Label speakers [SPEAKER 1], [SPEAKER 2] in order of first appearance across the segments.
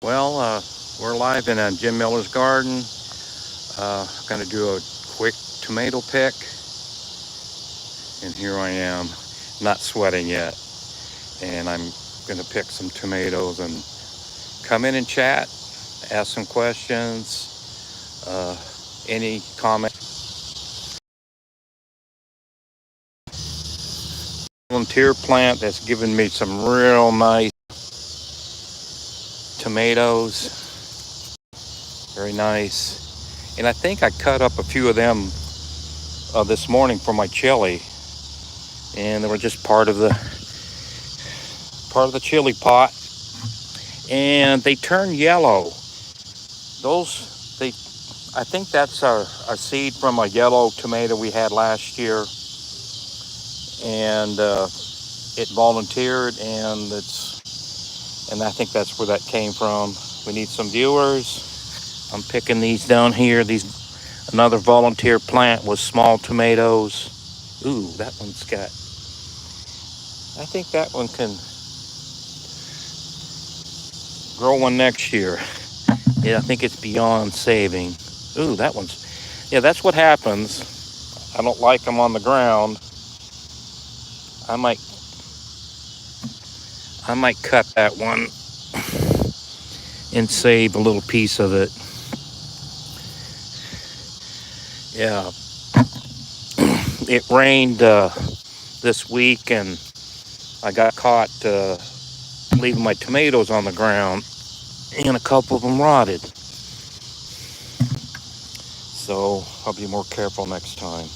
[SPEAKER 1] Well, we're live in Jim Miller's garden. Going to do a quick tomato pick, and here I am, not sweating yet. And I'm going to pick some tomatoes and come in and chat, ask some questions, any comments. Volunteer plant that's given me some real nice tomatoes, very nice. And I think I cut up a few of them this morning for my chili, and they were just part of the chili pot, and they turn yellow. Those they I think that's a seed from a yellow tomato we had last year, and it volunteered, and I think that's where that came from. We need some viewers. I'm picking these down here. These another volunteer plant with small tomatoes. Ooh, that one's got. I think that one can grow one next year. Yeah, I think it's beyond saving. Ooh, that one's. Yeah, that's what happens. I don't like them on the ground. I might, I might cut that one and save a little piece of it. Yeah, it rained this week, and I got caught leaving my tomatoes on the ground, and a couple of them rotted. So I'll be more careful next time.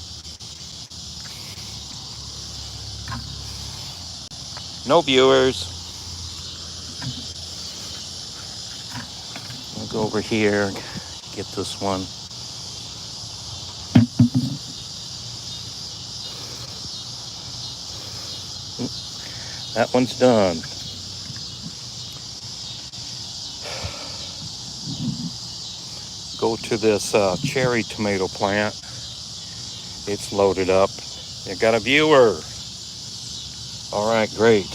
[SPEAKER 1] No viewers. I'll go over here, get this one. That one's done. Go to this cherry tomato plant. It's loaded up. You got a viewer. All right, great.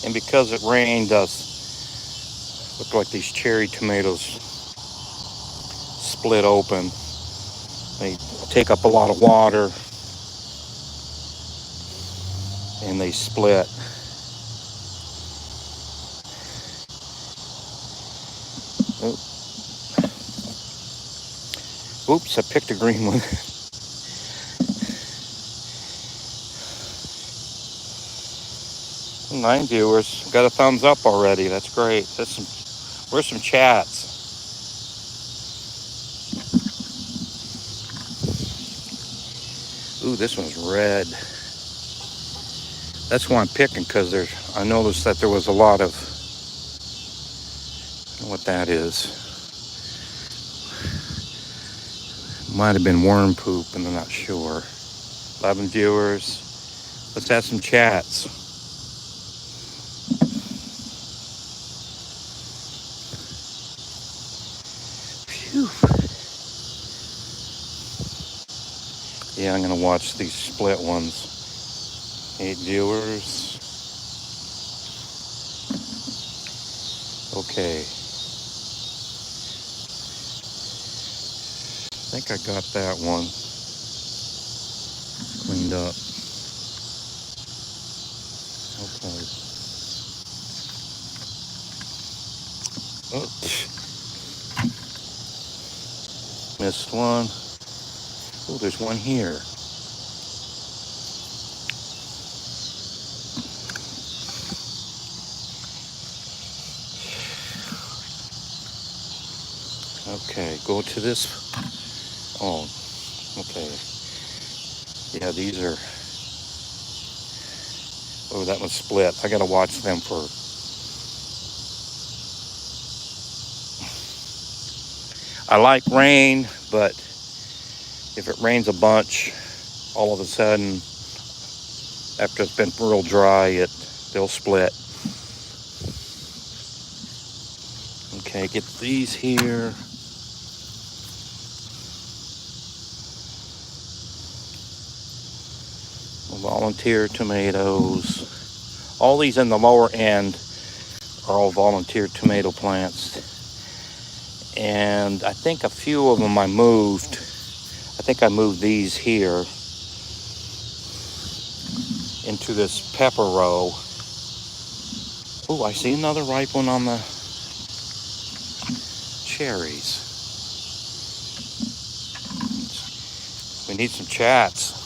[SPEAKER 1] And because it rained, look like these cherry tomatoes split open. They take up a lot of water, and they split. Oops, I picked a green one. 9 viewers. Got a thumbs up already. That's great. Where's some chats? Ooh, this one's red. That's why I'm picking, because I noticed that there was a lot of, I don't know what that is. Might have been worm poop, and I'm not sure. 11 viewers. Let's have some chats. Phew. Yeah, I'm going to watch these split ones. 8 viewers. Okay. I think I got that one cleaned up. Okay. Oops. Missed one. Oh, there's one here. Okay, go to this. Oh, okay. Yeah, these are. Oh, that one's split. I gotta watch them for. I like rain, but if it rains a bunch, all of a sudden, after it's been real dry, they'll split. Okay, get these here. volunteer tomatoes. All these in the lower end are all volunteer tomato plants. And I think a few of them I moved. I think I moved these here into this pepper row. Oh, I see another ripe one on the cherries. We need some chats.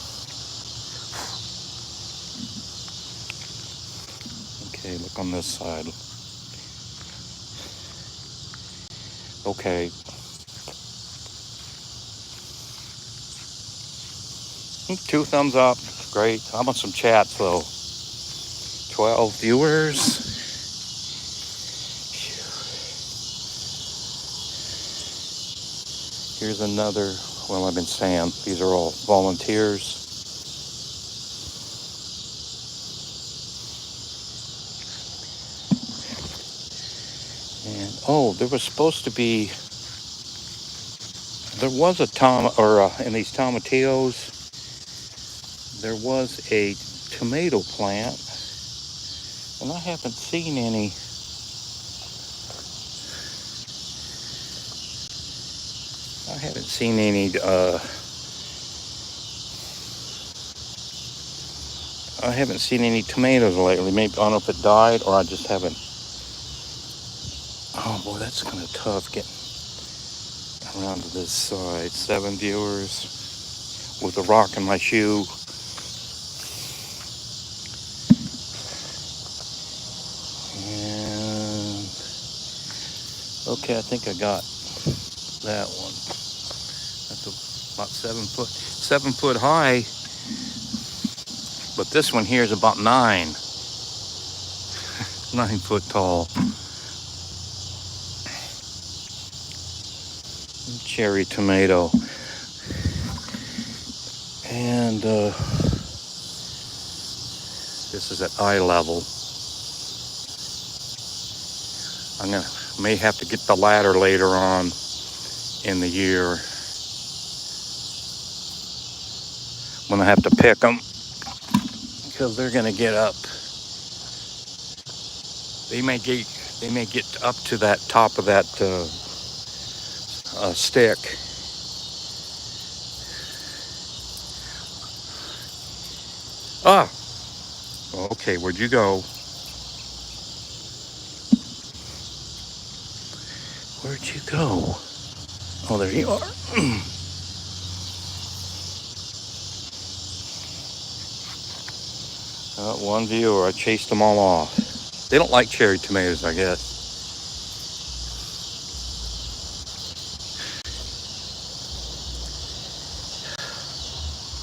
[SPEAKER 1] Okay, look on this side. Okay. 2 thumbs up. Great. I want some chats though. 12 viewers. Here's another. Well, I've been saying these are all volunteers. And oh, there was supposed to be. There was a in these tomatillos. There was a tomato plant, and I haven't seen any. I haven't seen any. I haven't seen any tomatoes lately. Maybe I don't know if it died or I just haven't. Oh boy, that's kind of tough getting around to this side. 7 viewers with a rock in my shoe. And okay, I think I got that one. That's about 7 foot high. But this one here is about 9 foot tall. Cherry tomato. And this is at eye level. May have to get the ladder later on in the year when I have to pick them, because they're gonna get up. They may get up to that top of that stick. Ah, okay. Where'd you go? Where'd you go? Oh, there you are. One viewer. I chased them all off. They don't like cherry tomatoes, I guess.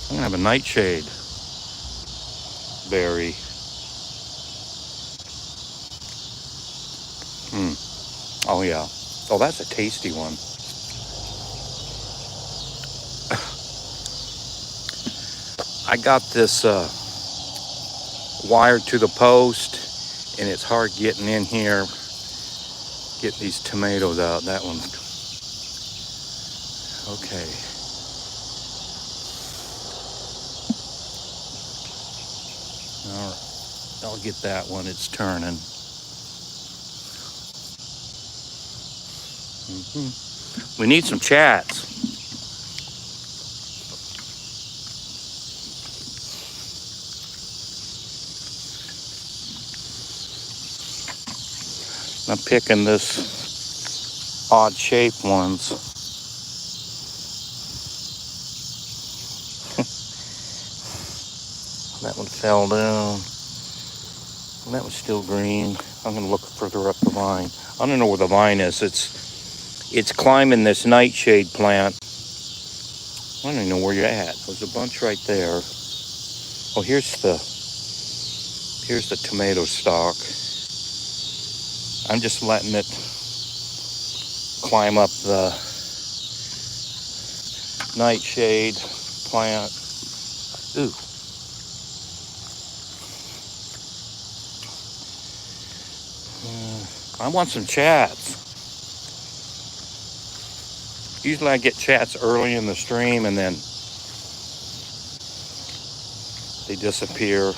[SPEAKER 1] I'm gonna have a nightshade berry. Oh yeah. Oh, that's a tasty one. I got this wired to the post, and it's hard getting in here, getting these tomatoes out. That one. Okay. All right. I'll get that one. It's turning. We need some chats. I'm picking this odd-shaped ones. That one fell down. That one's still green. I'm gonna look further up the vine. I don't know where the vine is. It's climbing this nightshade plant. I don't even know where you're at. There's a bunch right there. Oh, here's the tomato stalk. I'm just letting it climb up the nightshade plant. Ooh. I want some chats. Usually I get chats early in the stream, and then they they disappear.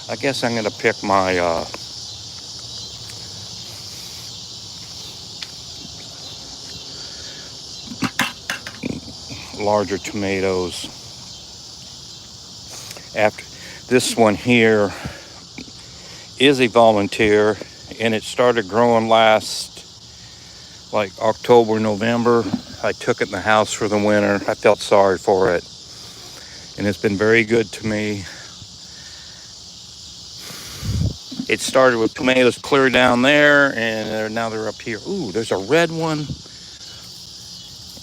[SPEAKER 1] I guess I'm gonna pick my larger tomatoes. After this one here is a volunteer, and it started growing last like October, November. I took it in the house for the winter. I felt sorry for it, and it's been very good to me. It started with tomatoes clear down there, and now they're up here. Ooh, there's a red one,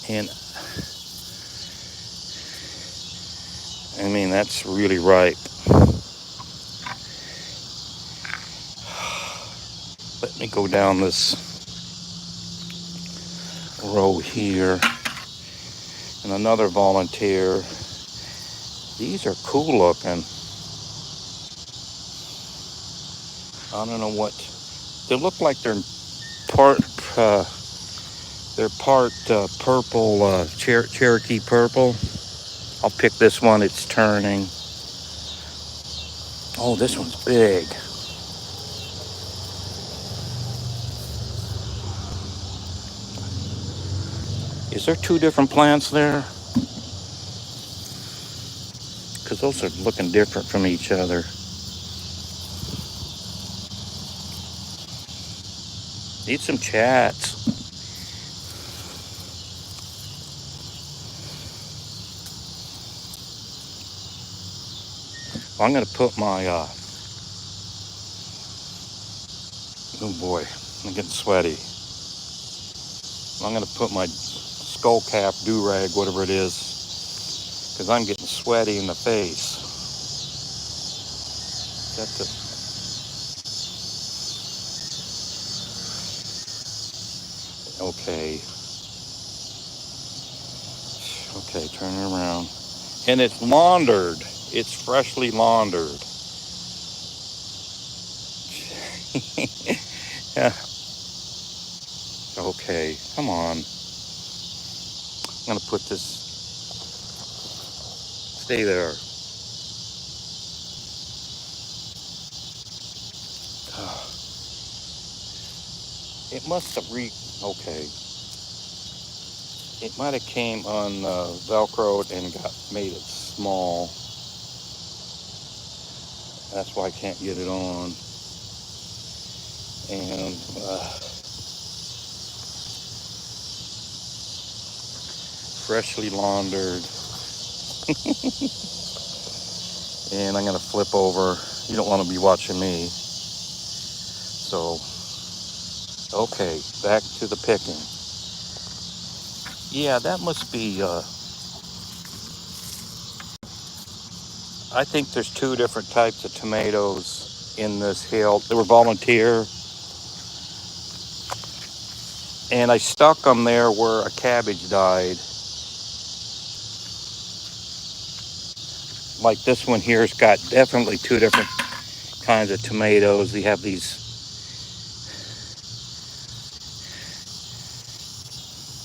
[SPEAKER 1] and I mean, that's really ripe. Let me go down this row here. And another volunteer. These are cool looking. I don't know what. They look like they're part purple, Cherokee purple. I'll pick this one. It's turning. Oh, this one's big. Is there two different plants there? Because those are looking different from each other. Need some chats. I'm going to put my, oh boy, I'm getting sweaty. I'm going to put my skull cap, do-rag, whatever it is, because I'm getting sweaty in the face. Okay. Okay, turn it around. And it's laundered. It's freshly laundered. Yeah. Okay, come on. I'm gonna put this. Stay there. It must have okay. It might have came on Velcro and made it small. That's why I can't get it on. And freshly laundered. And I'm gonna flip over. You don't want to be watching me. So, okay, back to the picking. Yeah, that must be, I think there's two different types of tomatoes in this hill. They were volunteer. And I stuck them there where a cabbage died. Like this one here's got definitely two different kinds of tomatoes. They have these,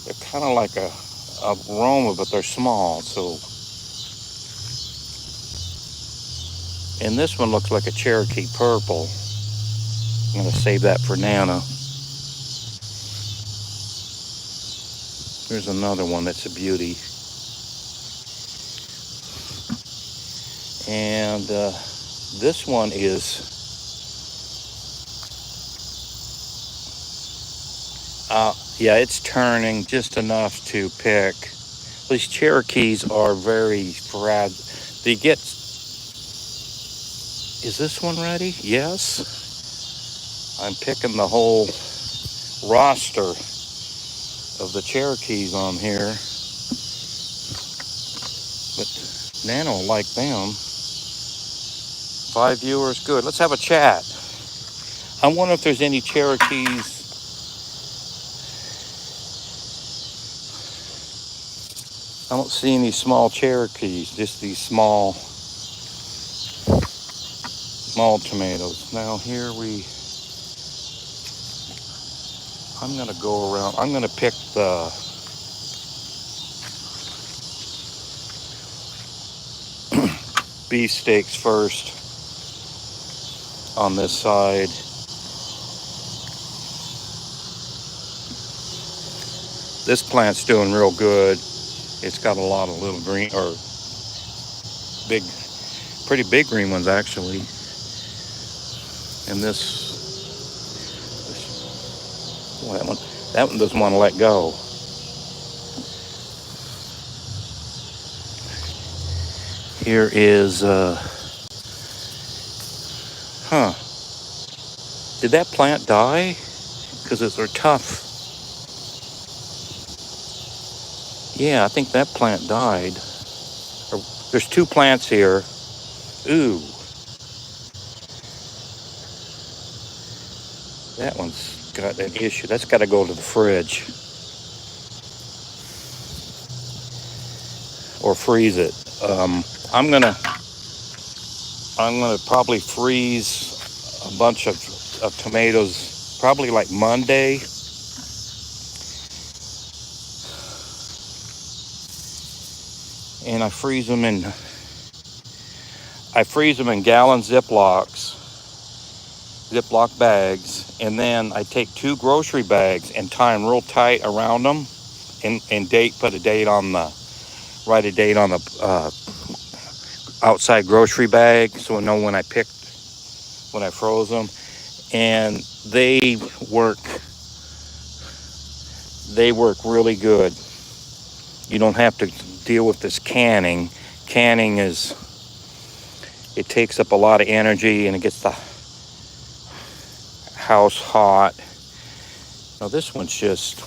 [SPEAKER 1] they're kind of like a Roma, but they're small. So, and this one looks like a Cherokee purple. I'm gonna save that for Nana. Here's another one that's a beauty. And this one is, yeah, it's turning just enough to pick. These Cherokees are very fragile. They get, is this one ready? Yes. I'm picking the whole roster of the Cherokees on here. But Nana will like them. 5 viewers, good. Let's have a chat. I wonder if there's any Cherokees. I don't see any small Cherokees, just these small tomatoes. Now here I'm gonna go around. I'm gonna pick beefsteaks first on this side. This plant's doing real good. It's got a lot of little green, or big, pretty big green ones actually. And oh, that one doesn't want to let go. Here is, did that plant die? Because they're tough. Yeah, I think that plant died. There's two plants here. Ooh. That one's got an issue. That's got to go to the fridge. Or freeze it. I'm gonna probably freeze a bunch of tomatoes, probably like Monday. And I freeze them in gallon Ziploc bags, and then I take 2 grocery bags and tie them real tight around them, and put a date on the outside grocery bag, so I know when I froze them. And they work really good. You don't have to deal with this canning. Canning it takes up a lot of energy, and it gets the house hot. Now this one's just,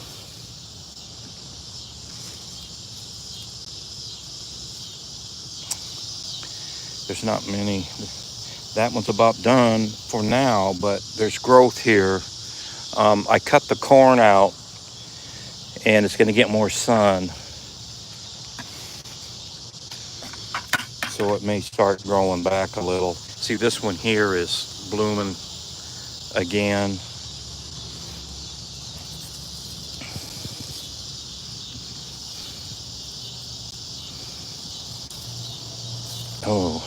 [SPEAKER 1] there's not many. That one's about done for now, but there's growth here. I cut the corn out, and it's going to get more sun, so it may start growing back a little. See, this one here is blooming again. Oh,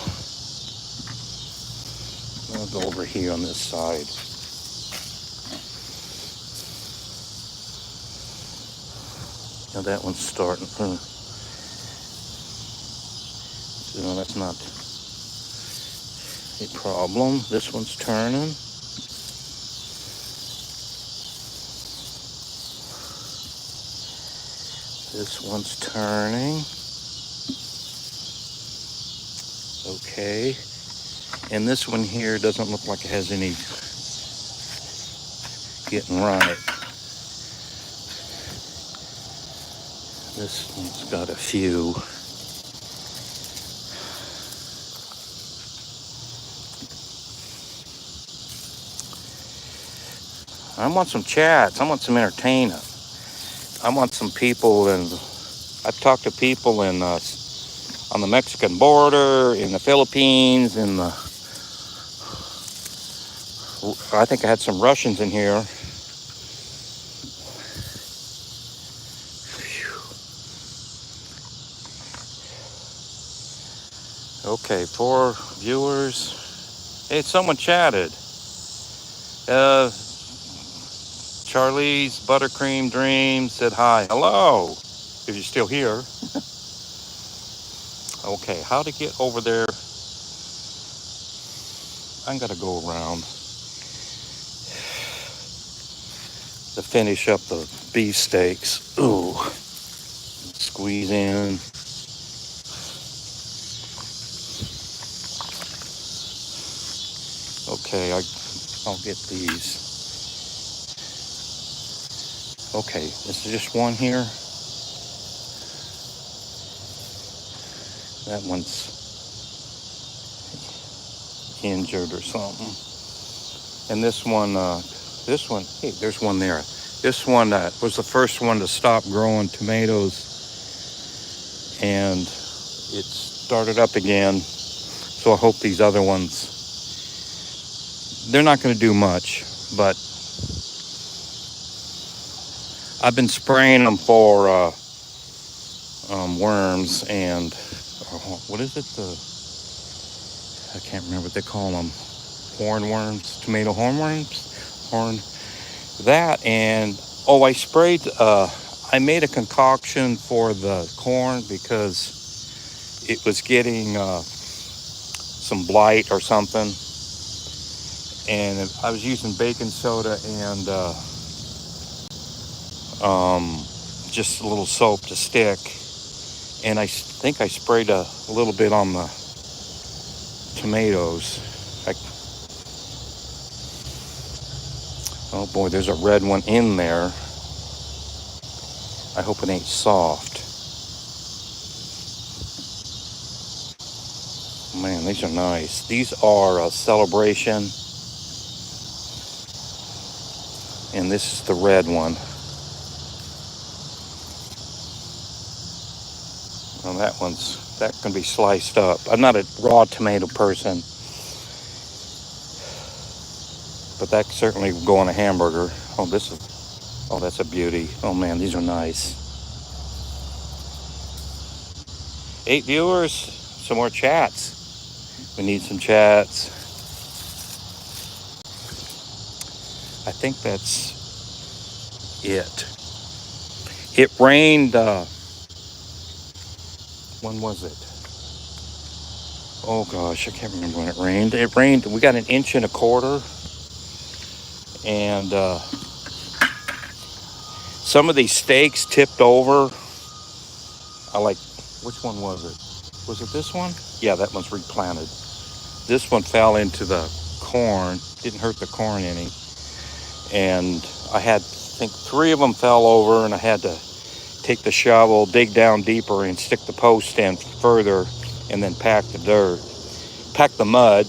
[SPEAKER 1] I'll go over here on this side. Now that one's starting. No, that's not a problem. This one's turning. This one's turning. Okay. And this one here doesn't look like it has any getting right. This one's got a few. I want some chats. I want some entertainment. I want some people, and I've talked to people on the Mexican border, in the Philippines, I think I had some Russians in here. Okay, 4 viewers. Hey, someone chatted. Charlie's Buttercream Dream said hi. Hello, if you're still here. Okay, how to get over there? I'm gonna go around to finish up the beefsteaks. Ooh, squeeze in. Okay, I'll get these. Okay, this is just one here. That one's injured or something. And this one, hey, there's one there. This one was the first one to stop growing tomatoes, and it started up again. So I hope these other ones, they're not going to do much, but I've been spraying them for worms and what is it? I can't remember what they call them. Hornworms, tomato hornworms, that. And oh, I sprayed. I made a concoction for the corn because it was getting some blight or something, and I was using baking soda and just a little soap to stick. And I think I sprayed a little bit on the tomatoes. Oh boy, there's a red one in there. I hope it ain't soft. Man, these are nice. These are a Celebration. And this is the red one. Well, that can be sliced up. I'm not a raw tomato person, but that certainly would go on a hamburger. Oh, that's a beauty. Oh man, these are nice. 8 viewers, some more chats. We need some chats. I think that's it. It rained, when was it? Oh gosh, I can't remember when it rained. It rained, we got 1.25 inches. And some of these stakes tipped over. Which one was it? Was it this one? Yeah, that one's replanted. This one fell into the corn. Didn't hurt the corn any. And I think 3 of them fell over, and I had to take the shovel, dig down deeper, and stick the post in further, and then pack the mud.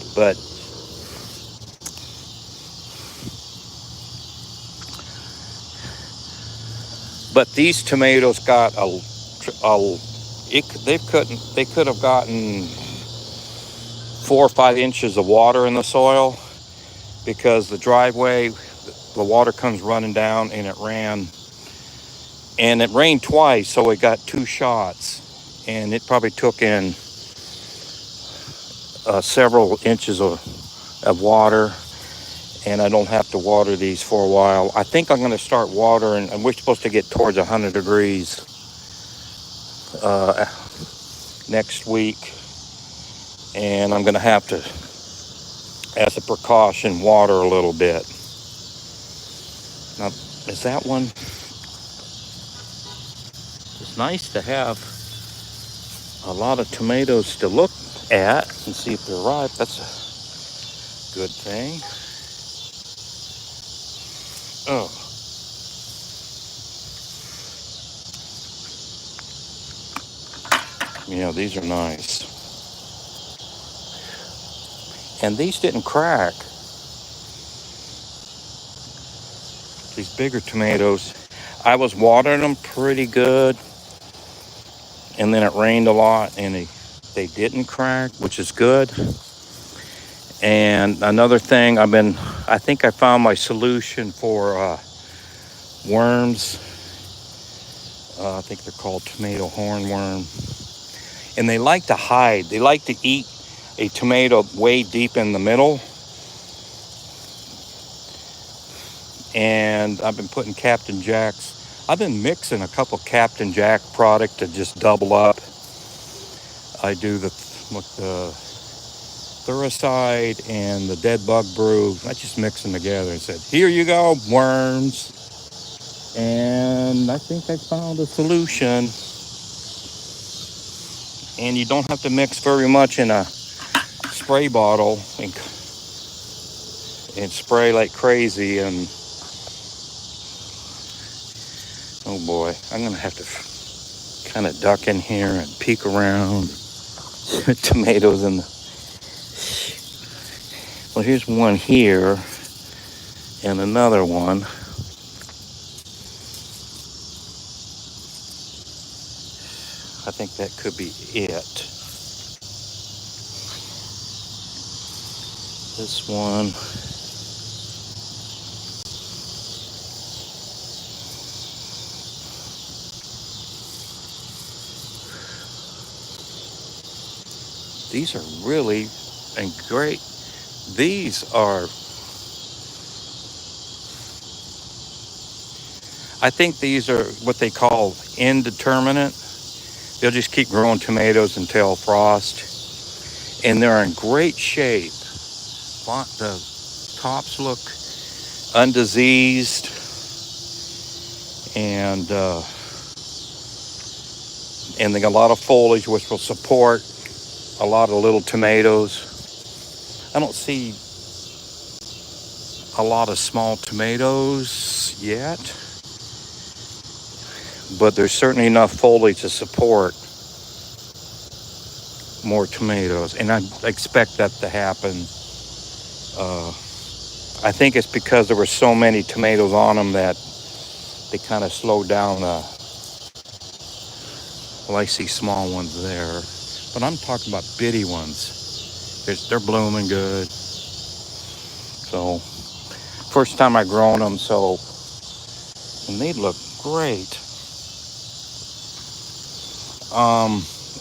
[SPEAKER 1] But these tomatoes got they could have gotten 4 or 5 inches of water in the soil, because the driveway, the water comes running down, and it rained twice, so it got 2 shots, and it probably took in several inches of water. And I don't have to water these for a while. I think I'm going to start watering, and we're supposed to get towards 100 degrees next week, and I'm going to have to, as a precaution, water a little bit. Now, is that one? It's nice to have a lot of tomatoes to look at and see if they're ripe. That's a good thing. Oh. Yeah, these are nice. And these didn't crack. These bigger tomatoes, I was watering them pretty good, and then it rained a lot, and they didn't crack, which is good. And another thing, I think I found my solution for worms. I think they're called tomato hornworm. And they like to hide. They like to eat a tomato way deep in the middle. And I've been putting Captain Jack's. I've been mixing a couple Captain Jack product to just double up. I do the Thuricide and the Dead Bug Brew. I just mix them together and said, here you go, worms. And I think I found a solution. And you don't have to mix very much in a spray bottle and spray like crazy. And oh boy, I'm gonna have to kind of duck in here and peek around. Tomatoes in the... Well, here's one here and another one. I think that could be it. This one. These are really and great. These are, I think these are what they call indeterminate. They'll just keep growing tomatoes until frost. And they're in great shape. The tops look undiseased. And they got a lot of foliage, which will support a lot of little tomatoes. I don't see a lot of small tomatoes yet, but there's certainly enough foliage to support more tomatoes, and I expect that to happen. I think it's because there were so many tomatoes on them that they kind of slowed down. Well, I see small ones there, but I'm talking about bitty ones. They're blooming good. So, first time I grown them, and they look great.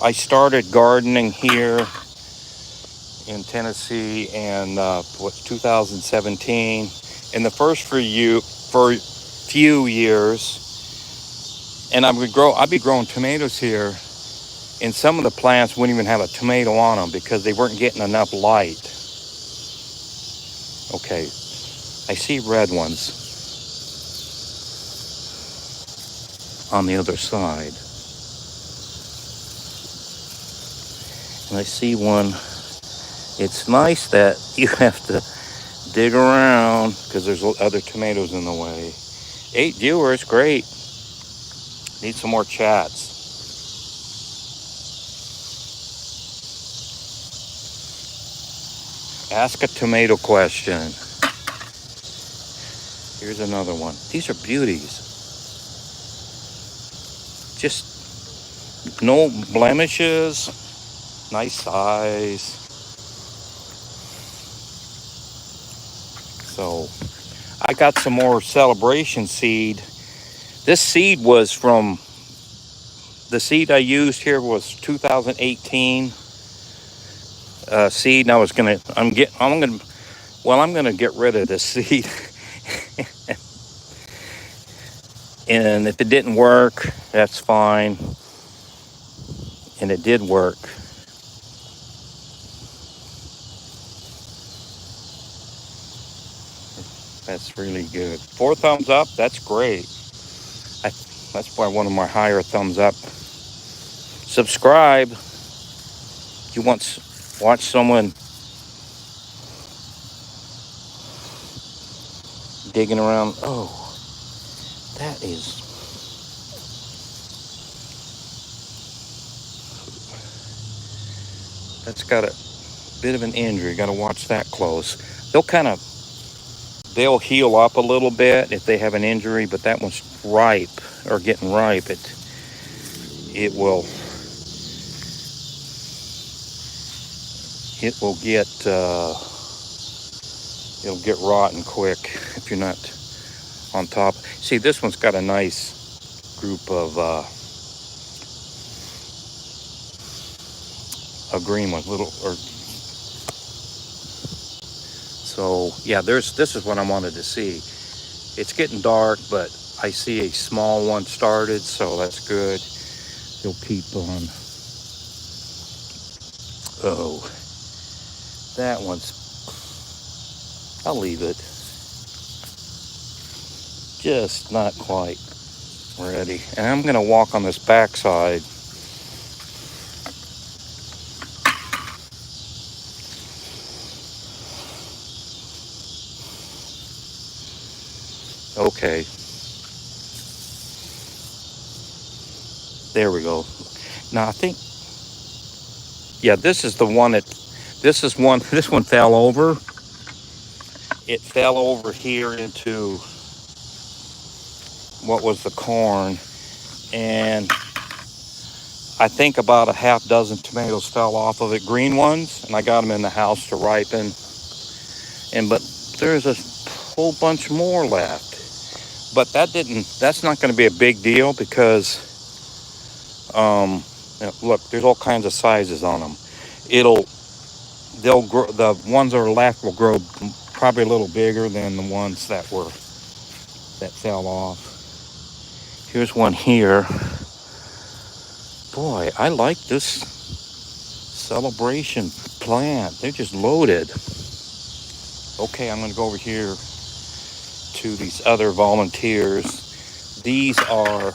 [SPEAKER 1] I started gardening here in Tennessee in 2017. In the first few years, and I'd be growing tomatoes here, and some of the plants wouldn't even have a tomato on them because they weren't getting enough light. Okay, I see red ones on the other side. And I see one. It's nice that you have to dig around because there's other tomatoes in the way. 8 viewers, great. Need some more chats. Ask a tomato question. Here's another one. These are beauties. Just no blemishes. Nice size. So I got some more celebration seed. This seed was from, the seed I used here was 2018 seed. And I'm gonna get rid of this seed. And if it didn't work, that's fine. And it did work. That's really good. 4 thumbs up, that's great. That's probably one of my higher thumbs up. Subscribe. You want to watch someone digging around. Oh, that's got a bit of an injury. Got to watch that close. They'll heal up a little bit if they have an injury, but that one's ripe or getting ripe. It will it'll get rotten quick if you're not on top. See, this one's got a nice group of green ones, so yeah, this is what I wanted to see. It's getting dark, but I see a small one started, so that's good. He'll keep on. Oh, that one's, I'll leave it. Just not quite ready. And I'm gonna walk on this backside. Okay. There we go. Now I think, yeah, this one fell over. It fell over here into what was the corn, and I think about a half dozen tomatoes fell off of it, green ones, and I got them in the house to ripen. But there's a whole bunch more left. But that's not going to be a big deal because, look, there's all kinds of sizes on them. they'll grow. The ones that are left will grow probably a little bigger than the ones that fell off. Here's one here. Boy, I like this celebration plant. They're just loaded. Okay, I'm going to go over here to these other volunteers. These are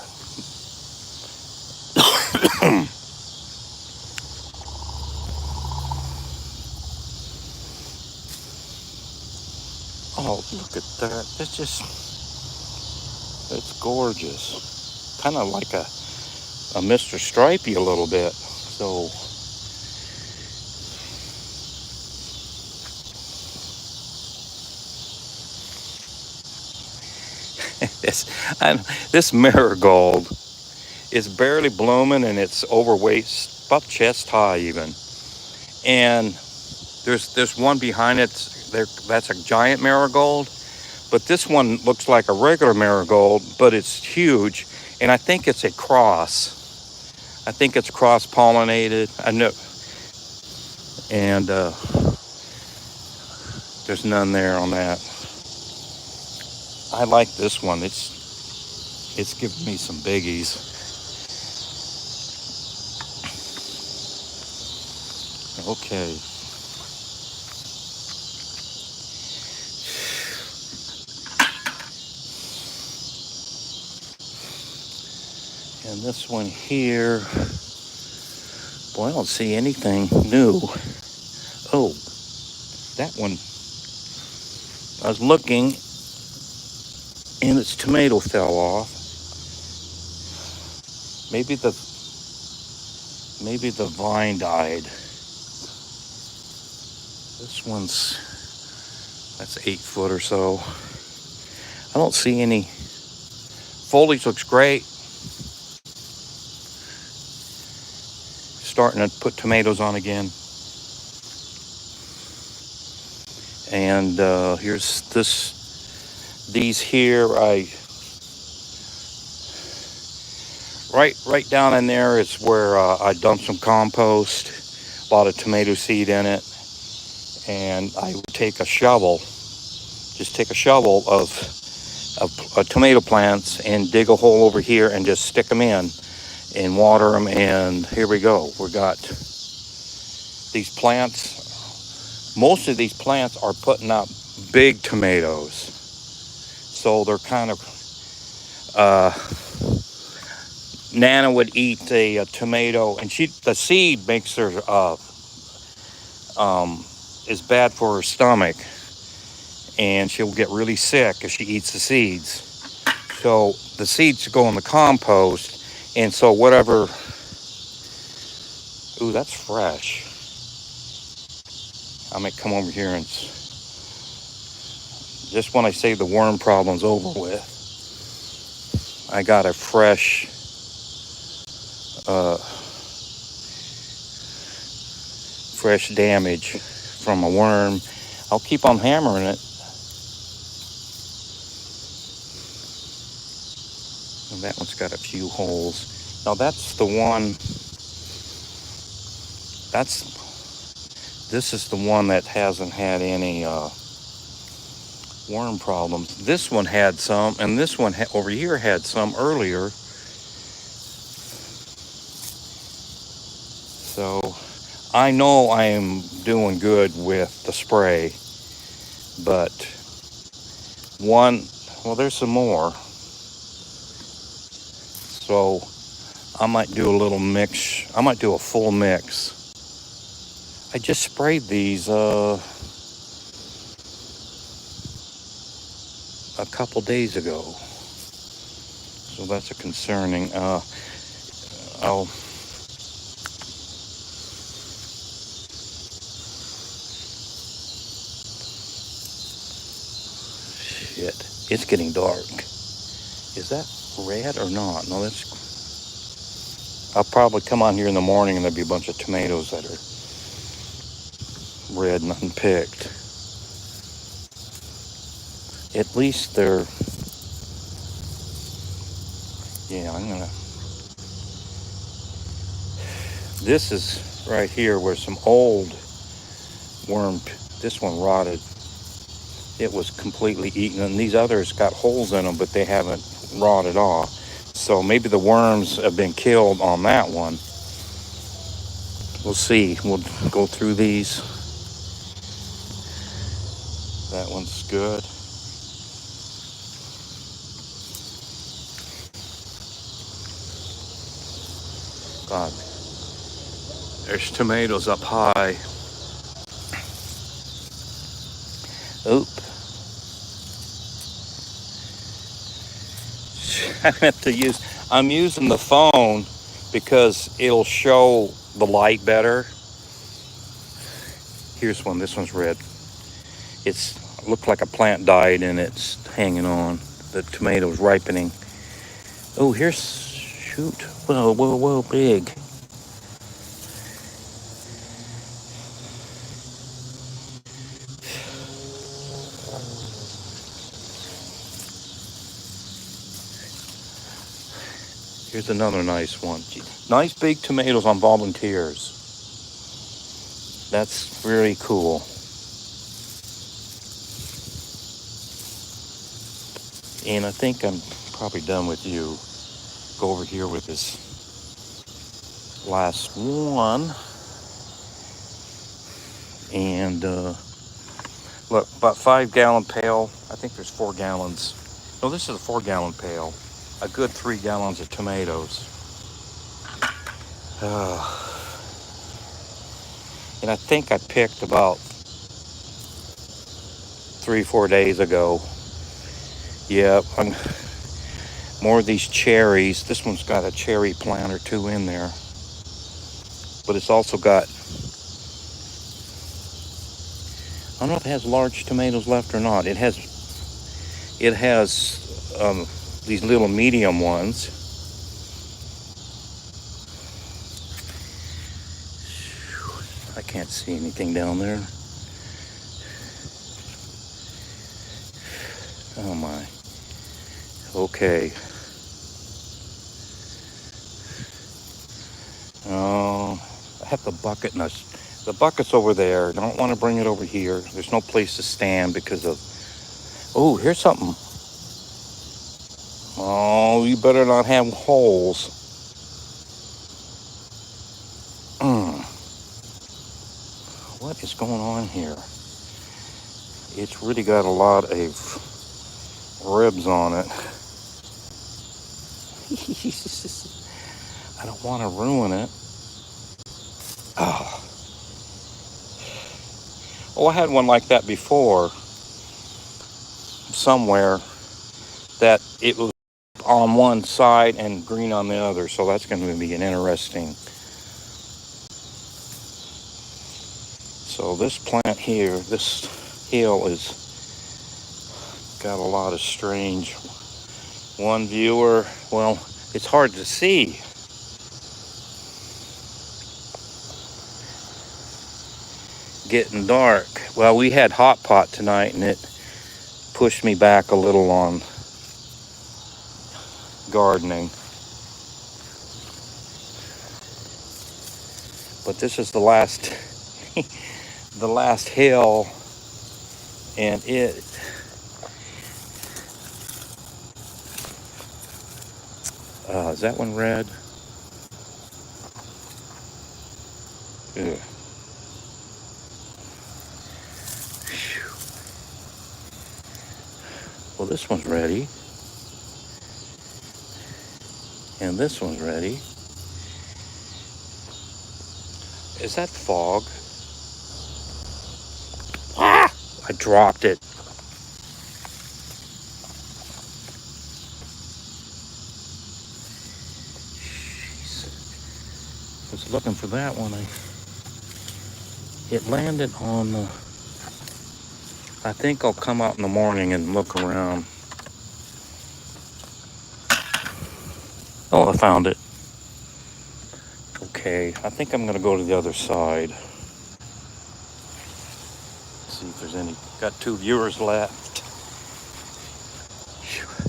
[SPEAKER 1] oh, look at that. It's gorgeous. Kind of like a Mr. Stripey a little bit. So this marigold is barely blooming, and it's overweight, about chest high even. And there's one behind it. That's a giant marigold. But this one looks like a regular marigold, but it's huge. And I think it's a cross. I think it's cross-pollinated. I know. And there's none there on that. I like this one. It's giving me some biggies. Okay. And this one here, boy, I don't see anything new. Oh, that one, I was looking, and its tomato fell off. Maybe the vine died. This that's 8 foot or so. I don't see any. Foliage looks great. Starting to put tomatoes on again. And here's these here. Right down in there is where I dumped some compost, a lot of tomato seed in it, and I would take a shovel of tomato plants and dig a hole over here and just stick them in and water them, and here we go. We got these plants. Most of these plants are putting up big tomatoes, so they're kind of Nana would eat a tomato, and the seed makes her is bad for her stomach, and she'll get really sick if she eats the seeds. So the seeds go in the compost. And so whatever, ooh, that's fresh. I might come over here and just when I say the worm problem's over with, I got a fresh damage from a worm. I'll keep on hammering it. And that one's got a few holes. Now that's the one. This is the one that hasn't had any worm problems. This one had some, and this one over here had some earlier. So I know I am doing good with the spray, but there's some more. So I might do a little mix. I might do a full mix. I just sprayed these a couple days ago. So that's a concerning. Shit, it's getting dark. Is that red or not? No, I'll probably come on here in the morning and there'll be a bunch of tomatoes that are red and unpicked. At least they're, this is right here where some old wormed. This one rotted. It was completely eaten, and these others got holes in them, but they haven't rotted off. So maybe the worms have been killed on that one. We'll see. We'll go through these. That one's good. God, there's tomatoes up high. Oop. I'm using the phone because it'll show the light better. Here's one. This one's red. It's looked like a plant died and it's hanging on. The tomato's ripening. Oh, shoot. Whoa, big. Here's another nice one. Nice big tomatoes on volunteers. That's really cool. And I think I'm probably done with you. Go over here with this last one. And look, about 5-gallon pail. I think there's 4 gallons. No, this is a 4-gallon pail. A good 3 gallons of tomatoes. And I think I picked about 3-4 days ago. Yeah, more of these cherries. This one's got a cherry plant or 2 in there. But it's also got, I don't know if it has large tomatoes left or not. It has these little medium ones. I can't see anything down there. Oh my. Okay. Oh, I have the bucket and the bucket's over there. I don't want to bring it over here. There's no place to stand because of... Oh, here's something. Oh, you better not have holes. What is going on here? It's really got a lot of ribs on it. I don't want to ruin it. Oh, I had one like that before. Somewhere that it was on one side and green on the other. So that's going to be an interesting. So this plant here, this hill is got a lot of strange. One viewer, well, it's hard to see. Getting dark. Well, we had hot pot tonight and it pushed me back a little on gardening. But this is the last the last hill, and is that one red? Ugh. Well, this one's ready. And this one's ready. Is that fog? Ah! I dropped it. Jeez. I was looking for that one. It landed on the... I think I'll come out in the morning and look around. Oh, I found it. Okay, I think I'm gonna go to the other side. See if there's any. Got 2 viewers left.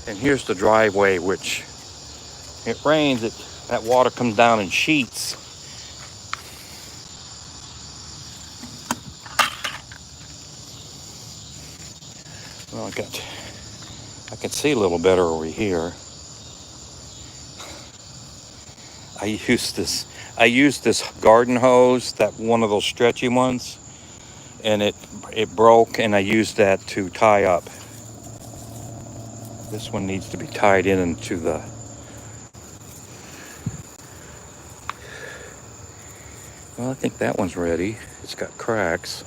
[SPEAKER 1] And here's the driveway, which it rains, that water comes down in sheets. Well, I can see a little better over here. I used this garden hose, that one of those stretchy ones, and it broke, and I used that to tie up. This one needs to be tied in into the. Well, I think that one's ready. It's got cracks.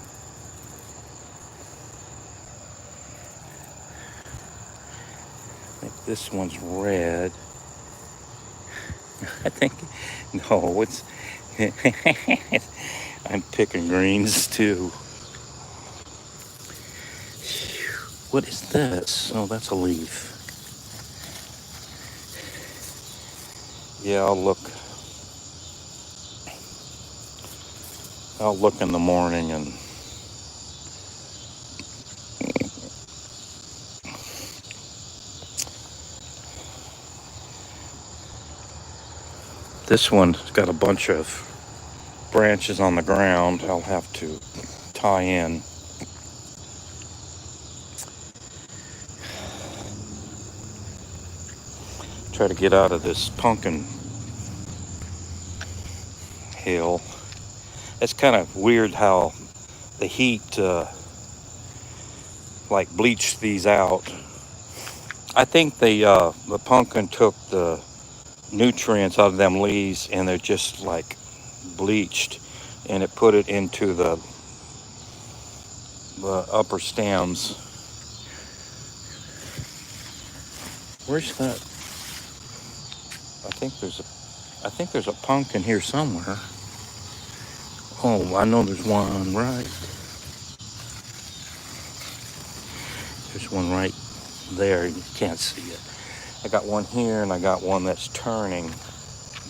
[SPEAKER 1] I think this one's red. I think, no, it's, I'm picking greens too. What is this? Oh, that's a leaf. Yeah, I'll look in the morning. And this one's got a bunch of branches on the ground. I'll have to tie in. Try to get out of this pumpkin hill. It's kind of weird how the heat like bleached these out. I think the pumpkin took the nutrients out of them leaves, and they're just like bleached, and it put it into the upper stems. Where's that? I think there's a pumpkin here somewhere. Oh, I know there's one right. There's one right there. You can't see it. I got one here, and I got one that's turning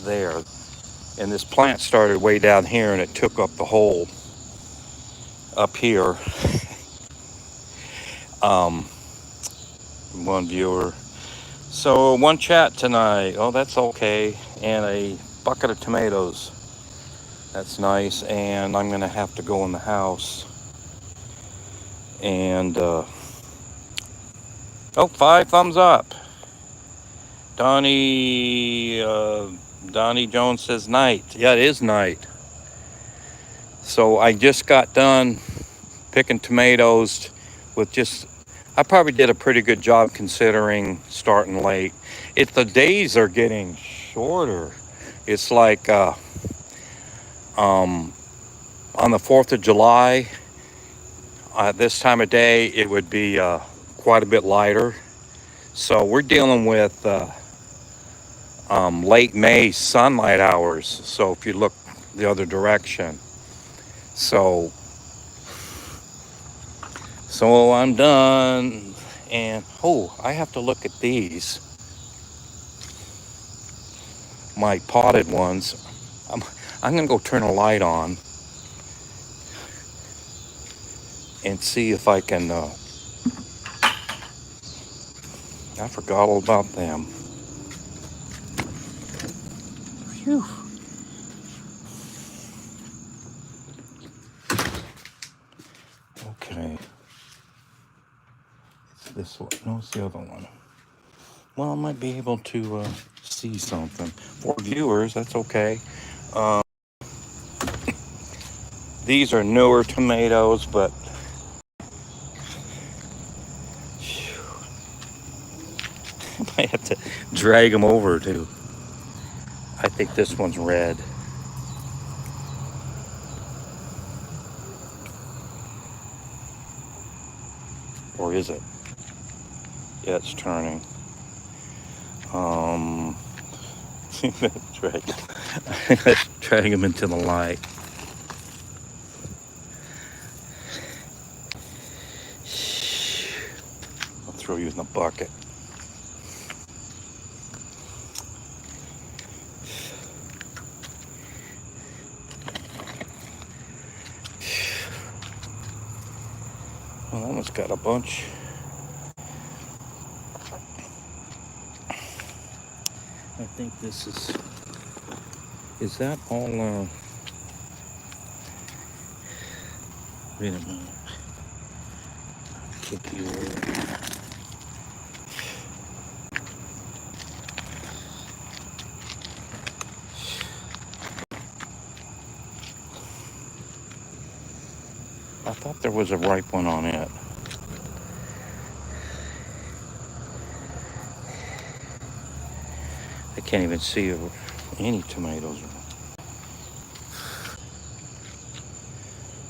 [SPEAKER 1] there. And this plant started way down here, and it took up the whole up here. One viewer. So one chat tonight. Oh, that's okay. And a bucket of tomatoes. That's nice. And I'm gonna have to go in the house. And 5 thumbs up. Donnie Jones says night. Yeah, it is night. So I just got done picking tomatoes with I probably did a pretty good job considering starting late. The days are getting shorter. It's like on the 4th of July, this time of day, it would be quite a bit lighter. So we're dealing with late May sunlight hours. So if you look the other direction. So I'm done. And I have to look at these. My potted ones. I'm gonna go turn a light on and see if I can. I forgot all about them. Phew. Okay. It's this one. No, it's the other one. Well, I might be able to see something. For viewers, that's okay. These are newer tomatoes, but I might have to drag them over too. I think this one's red. Or is it? Yeah, it's turning. Let's drag them into the light. I'll throw you in the bucket. Well, that one's got a bunch. I think this is that all, wait a minute. Kick you over. thought there was a ripe one on it. I can't even see any tomatoes.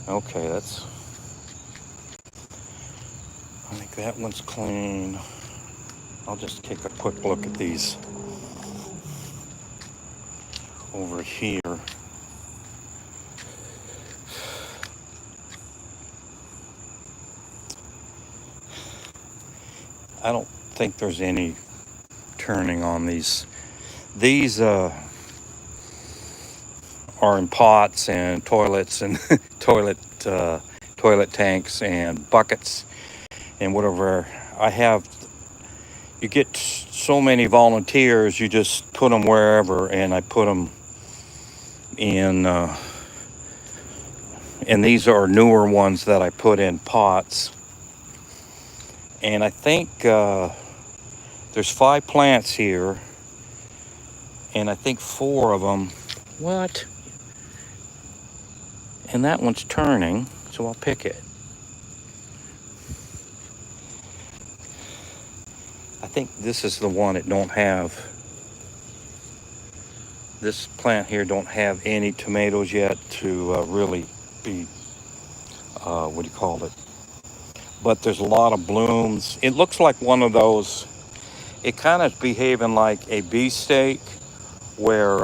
[SPEAKER 1] Okay, I think that one's clean. I'll just take a quick look at these over here. I don't think there's any turning on these. These are in pots and toilets and toilet tanks and buckets and whatever. You get so many volunteers, you just put them wherever, and I put them in, and these are newer ones that I put in pots. And I think there's 5 plants here, and I think 4 of them. What? And that one's turning, so I'll pick it. I think this is the one that don't have, this plant here don't have any tomatoes yet to really be, what do you call it? But there's a lot of blooms. It looks like one of those, it kind of behaving like a beefsteak where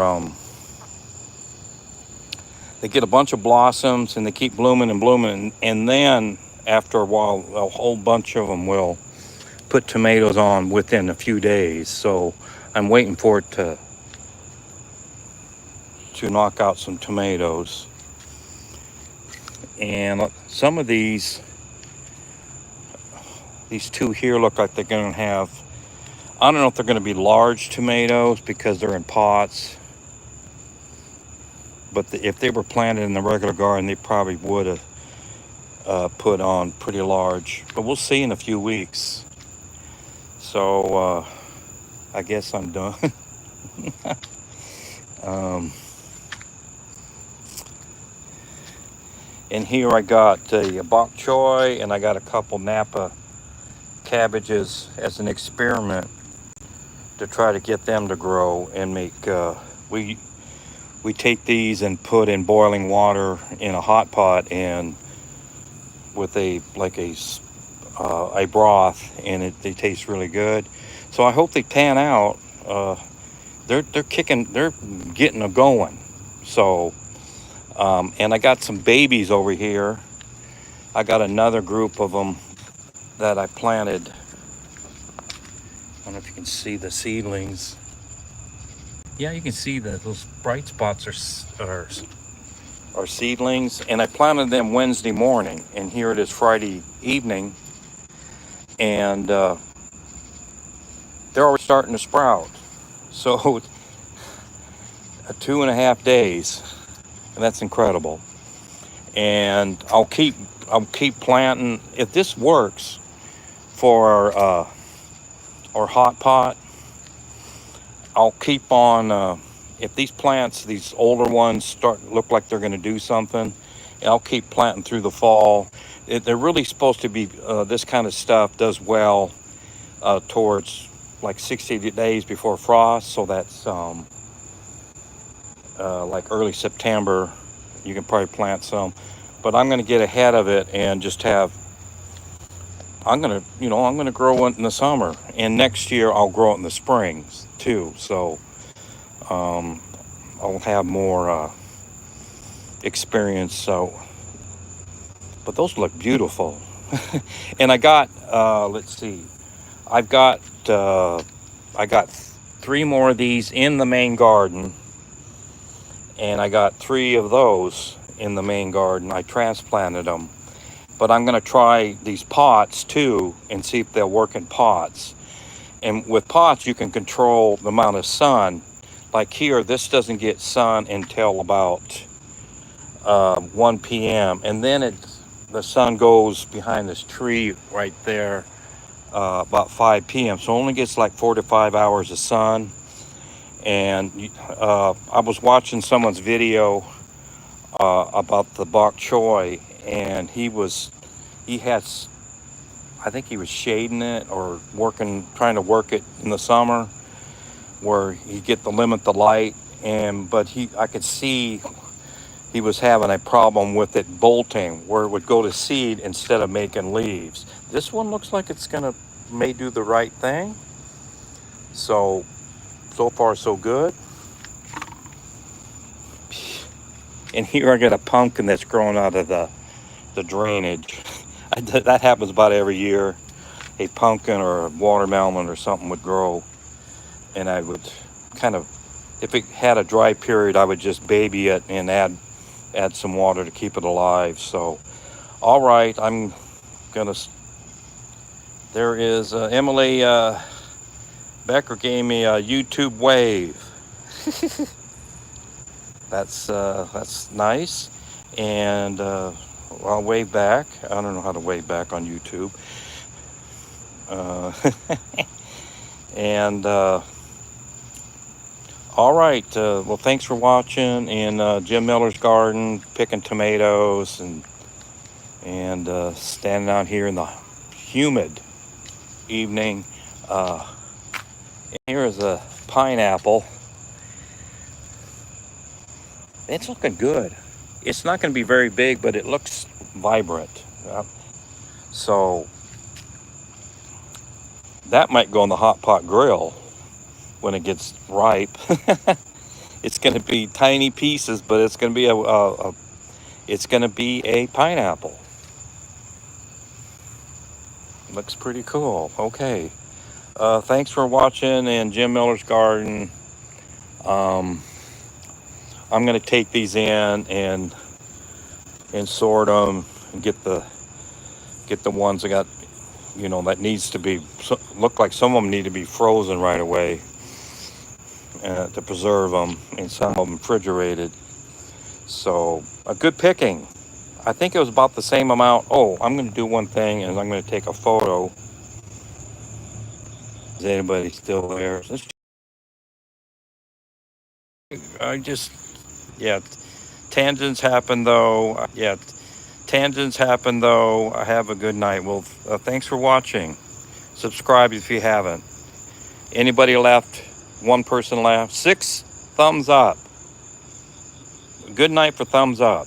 [SPEAKER 1] they get a bunch of blossoms and they keep blooming and blooming, and then after a while a whole bunch of them will put tomatoes on within a few days. So I'm waiting for it to knock out some tomatoes. And some of these 2 here look like they're going to have, I don't know if they're going to be large tomatoes because they're in pots, but if they were planted in the regular garden, they probably would have put on pretty large. But we'll see in a few weeks. So I guess I'm done. And here I got a bok choy, and I got a couple Napa cabbages as an experiment to try to get them to grow and make. We take these and put in boiling water in a hot pot and with a broth, and they taste really good. So I hope they pan out. They're getting a going. So and I got some babies over here. I got another group of them that I planted. I don't know if you can see the seedlings. Yeah, you can see that those bright spots are seedlings, and I planted them Wednesday morning, and here it is Friday evening, and they're already starting to sprout. So 2.5 days, and that's incredible. And I'll keep planting. If this works for our hot pot, I'll keep on. If these plants, these older ones, look like they're going to do something, I'll keep planting through the fall. They're really supposed to be. This kind of stuff does well towards like 60 days before frost. So that's like early September. You can probably plant some, but I'm going to get ahead of it and just have. I'm going to grow it in the summer, and next year I'll grow it in the springs too. So I'll have more experience. So, but those look beautiful. And I got let's see, I got 3 more of these in the main garden, and I got 3 of those in the main garden. I transplanted them. But I'm going to try these pots too and see if they'll work in pots. And with pots, you can control the amount of sun. Like here, this doesn't get sun until about 1 p.m. And then the sun goes behind this tree right there about 5 p.m. So it only gets like 4 to 5 hours of sun. And I was watching someone's video about the bok choy, and he had, I think he was shading it or trying to work it in the summer, where he get the limit the light, but I could see he was having a problem with it bolting, where it would go to seed instead of making leaves. This one looks like may do the right thing. So far so good. And here I got a pumpkin that's growing out of the drainage. That happens about every year. A pumpkin or a watermelon or something would grow, and I would kind of, if it had a dry period, I would just baby it and add some water to keep it alive. So, all right, there is Emily Becker gave me a YouTube wave. That's nice, and I'll wave back. I don't know how to wave back on YouTube. And all right, well, thanks for watching in Jim Miller's garden, picking tomatoes and standing out here in the humid evening. And here is a pineapple. It's looking good. It's not going to be very big, but it looks vibrant. So that might go on the hot pot grill when it gets ripe. It's going to be tiny pieces, but it's going to be a pineapple. Looks pretty cool. Okay. Thanks for watching in Jim Miller's garden. I'm going to take these in and sort them and get the ones I got, that needs to be, look like some of them need to be frozen right away to preserve them, and some of them refrigerated. So a good picking. I think it was about the same amount. Oh, I'm going to do one thing, and I'm going to take a photo. Is anybody still there? Yeah, tangents happen though. Have a good night. Well, thanks for watching. Subscribe if you haven't. Anybody left? One person left. 6 thumbs up. Good night for thumbs up.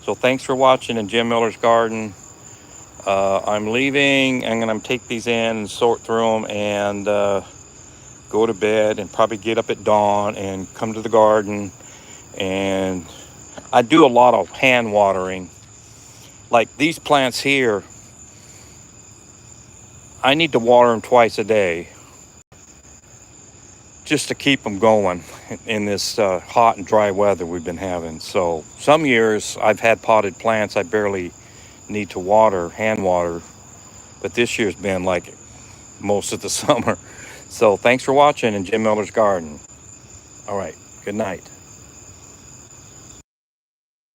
[SPEAKER 1] So thanks for watching in Jim Miller's garden. I'm leaving. I'm going to take these in and sort through them and go to bed and probably get up at dawn and come to the garden. And I do a lot of hand watering. Like these plants here, I need to water them twice a day just to keep them going in this hot and dry weather we've been having. So some years I've had potted plants I barely need to hand water, but this year's been like most of the summer. So thanks for watching in Jim Miller's garden. All right, good night.